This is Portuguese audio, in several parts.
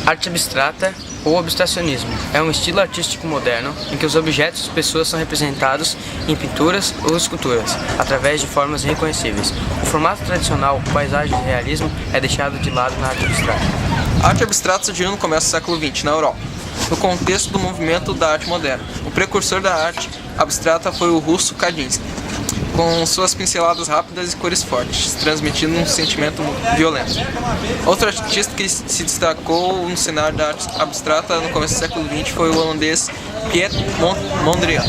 Arte abstrata ou abstracionismo é um estilo artístico moderno em que os objetos e pessoas são representados em pinturas ou esculturas, através de formas reconhecíveis. O formato tradicional, paisagem e realismo, é deixado de lado na arte abstrata. A arte abstrata surgiu no começo do século XX, na Europa, no contexto do movimento da arte moderna. O precursor da arte abstrata foi o russo Kandinsky, com suas pinceladas rápidas e cores fortes, transmitindo um sentimento violento. Outro artista que se destacou no cenário da arte abstrata no começo do século XX foi o holandês Piet Mondrian.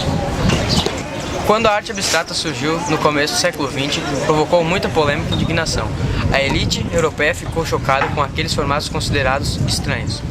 Quando a arte abstrata surgiu no começo do século XX, provocou muita polêmica e indignação. A elite europeia ficou chocada com aqueles formatos considerados estranhos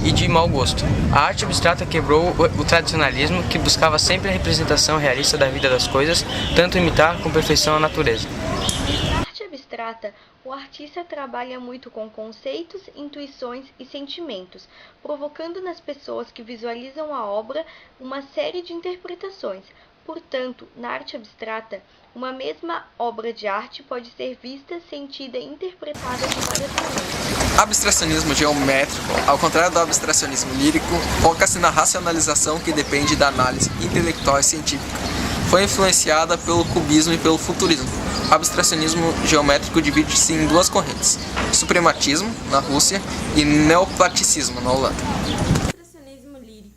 e de mau gosto. A arte abstrata quebrou o tradicionalismo, que buscava sempre a representação realista da vida das coisas, tanto imitar com perfeição a natureza. Na arte abstrata, o artista trabalha muito com conceitos, intuições e sentimentos, provocando nas pessoas que visualizam a obra uma série de interpretações. Portanto, na arte abstrata, uma mesma obra de arte pode ser vista, sentida e interpretada de várias maneiras. Abstracionismo geométrico, ao contrário do abstracionismo lírico, foca-se na racionalização que depende da análise intelectual e científica. Foi influenciada pelo cubismo e pelo futurismo. O abstracionismo geométrico divide-se em duas correntes: suprematismo, na Rússia, e neoplasticismo, na Holanda.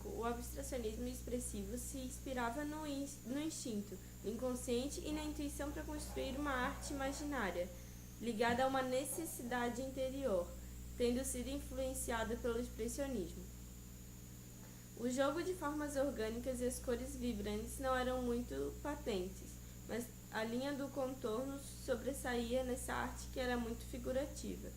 O abstracionismo expressivo se inspirava no instinto, no inconsciente e na intuição para construir uma arte imaginária, ligada a uma necessidade interior, tendo sido influenciada pelo expressionismo. O jogo de formas orgânicas e as cores vibrantes não eram muito patentes, mas a linha do contorno sobressaía nessa arte que era muito figurativa.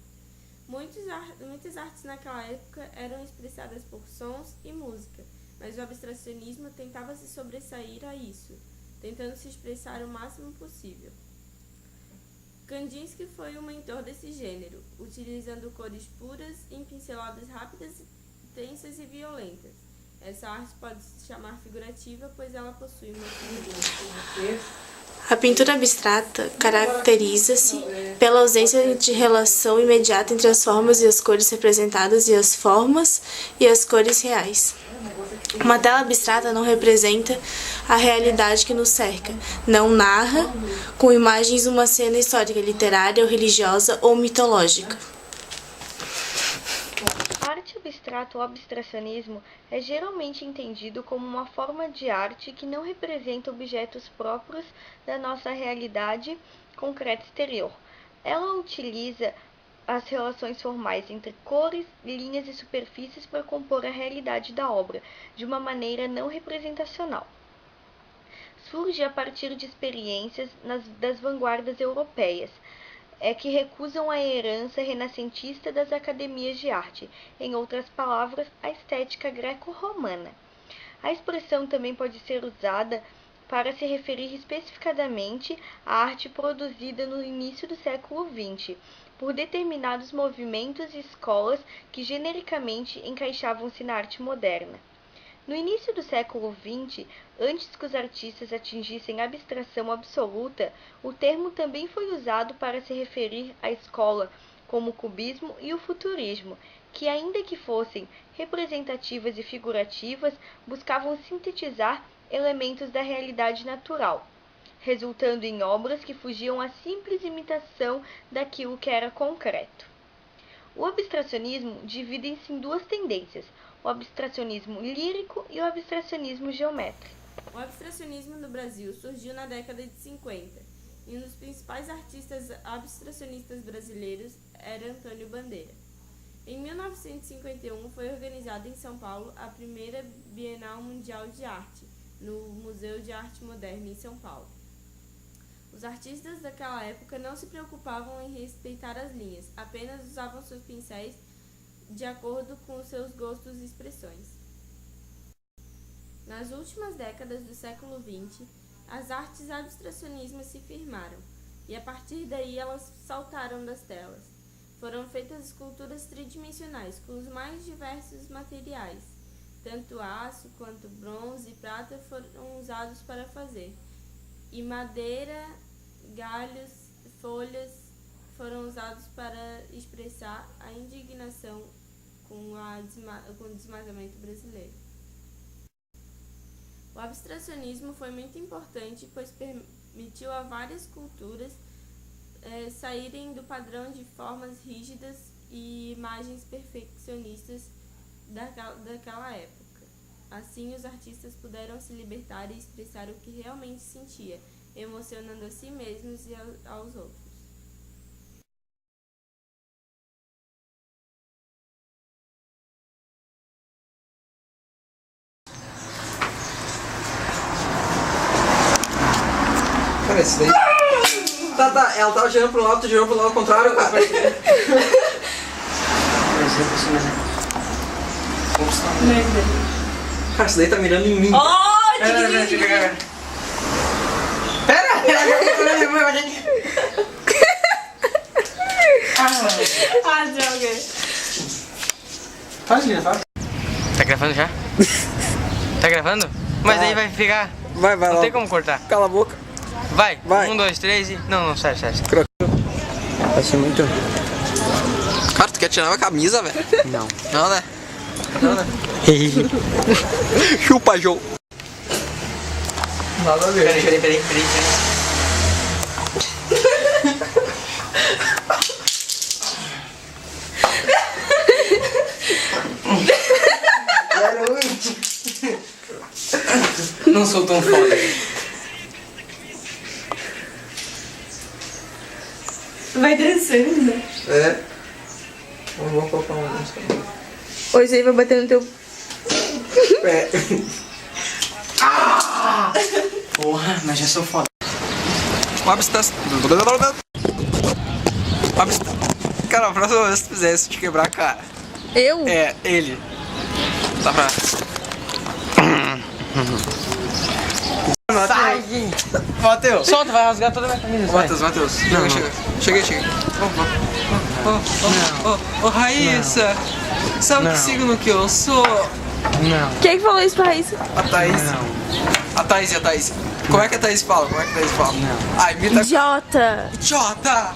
Muitas artes naquela época eram expressadas por sons e música, mas o abstracionismo tentava se sobressair a isso, tentando se expressar o máximo possível. Kandinsky foi o mentor desse gênero, utilizando cores puras em pinceladas rápidas, tensas e violentas. Essa arte pode se chamar figurativa, pois ela possui uma figura. A pintura abstrata caracteriza-se pela ausência de relação imediata entre as formas e as cores representadas e as formas e as cores reais. Uma tela abstrata não representa a realidade que nos cerca, não narra com imagens uma cena histórica, literária ou religiosa ou mitológica. A arte abstrata ou abstracionismo é geralmente entendido como uma forma de arte que não representa objetos próprios da nossa realidade concreta exterior. Ela utiliza as relações formais entre cores, linhas e superfícies para compor a realidade da obra, de uma maneira não representacional. Surge a partir de experiências das vanguardas europeias, que recusam a herança renascentista das academias de arte, em outras palavras, a estética greco-romana. A expressão também pode ser usada para se referir especificadamente à arte produzida no início do século XX, por determinados movimentos e escolas que genericamente encaixavam-se na arte moderna. No início do século XX, antes que os artistas atingissem a abstração absoluta, o termo também foi usado para se referir à escola como o cubismo e o futurismo, que, ainda que fossem representativas e figurativas, buscavam sintetizar elementos da realidade natural, resultando em obras que fugiam à simples imitação daquilo que era concreto. O abstracionismo divide-se em duas tendências: o abstracionismo lírico e o abstracionismo geométrico. O abstracionismo no Brasil surgiu na década de 50, e um dos principais artistas abstracionistas brasileiros era Antônio Bandeira. Em 1951 foi organizada em São Paulo a primeira Bienal Mundial de Arte, no Museu de Arte Moderna em São Paulo. Os artistas daquela época não se preocupavam em respeitar as linhas, apenas usavam seus pincéis de acordo com seus gostos e expressões. Nas últimas décadas do século XX, as artes abstracionistas se firmaram, e a partir daí elas saltaram das telas. Foram feitas esculturas tridimensionais com os mais diversos materiais. Tanto aço quanto bronze e prata foram usados para fazer, e madeira, galhos, folhas foram usados para expressar a indignação com o desmatamento brasileiro. O abstracionismo foi muito importante, pois permitiu a várias culturas saírem do padrão de formas rígidas e imagens perfeccionistas daquela época. Assim, os artistas puderam se libertar e expressar o que realmente sentia, emocionando a si mesmos e aos outros. Cara, isso daí... Tá, ela tava girando pro lado, tu girou pro lado contrário, cara. Cara, isso daí tá mirando em mim. Pera! Droga! Faz, Lina, faz. Tá gravando já? Tá gravando? Mas aí vai ficar... Vai Não lá. tem como cortar. Cala a boca. Vai. Vai. 1, 2, 3 e... Não, sério. Vai ser muito... Cara, tu quer tirar uma camisa, velho? Não. Não, né? Não, né? Chupa, João. Nada a ver. Peraí. Não sou tão foda. Vai dançando, né? É. Vamos colocar uma música. Hoje aí vai bater no teu... É. Porra, mas já sou foda. O abstração. Cara, a próxima vez que tu fizer isso, te quebrar a cara. Eu? É, ele. Tá pra. Sai! Matheus! Solta, vai rasgar toda a minha camisa. vai. Matheus. Não. Chega. Ô, Raíssa! Sabe Não. que signo que eu sou? Não. Quem que falou isso pra Raíssa? A Thaís. A Thaís. Como é que a Thaís fala? Não. Ah, imita. Idiota! Jota!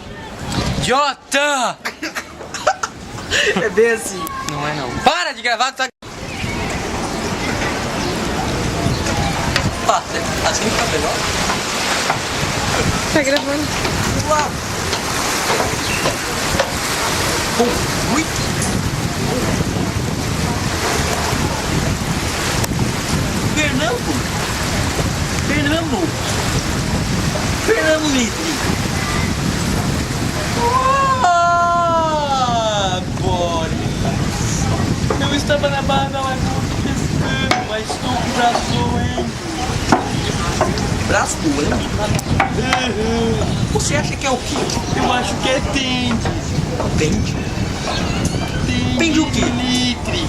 Jota! É bem assim. Não é não. Para de gravar, tá... Tá, assim fica melhor. Tá gravando? Vamos lá. Ui. Fernando Litri. Boris, eu estava na barra da lagoa pescando, mas estou com o braço doendo. Braço doendo? Você acha que é o quê? Eu acho que é tende. Tende? Tende o quê? Litre.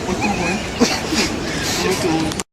Muito ruim.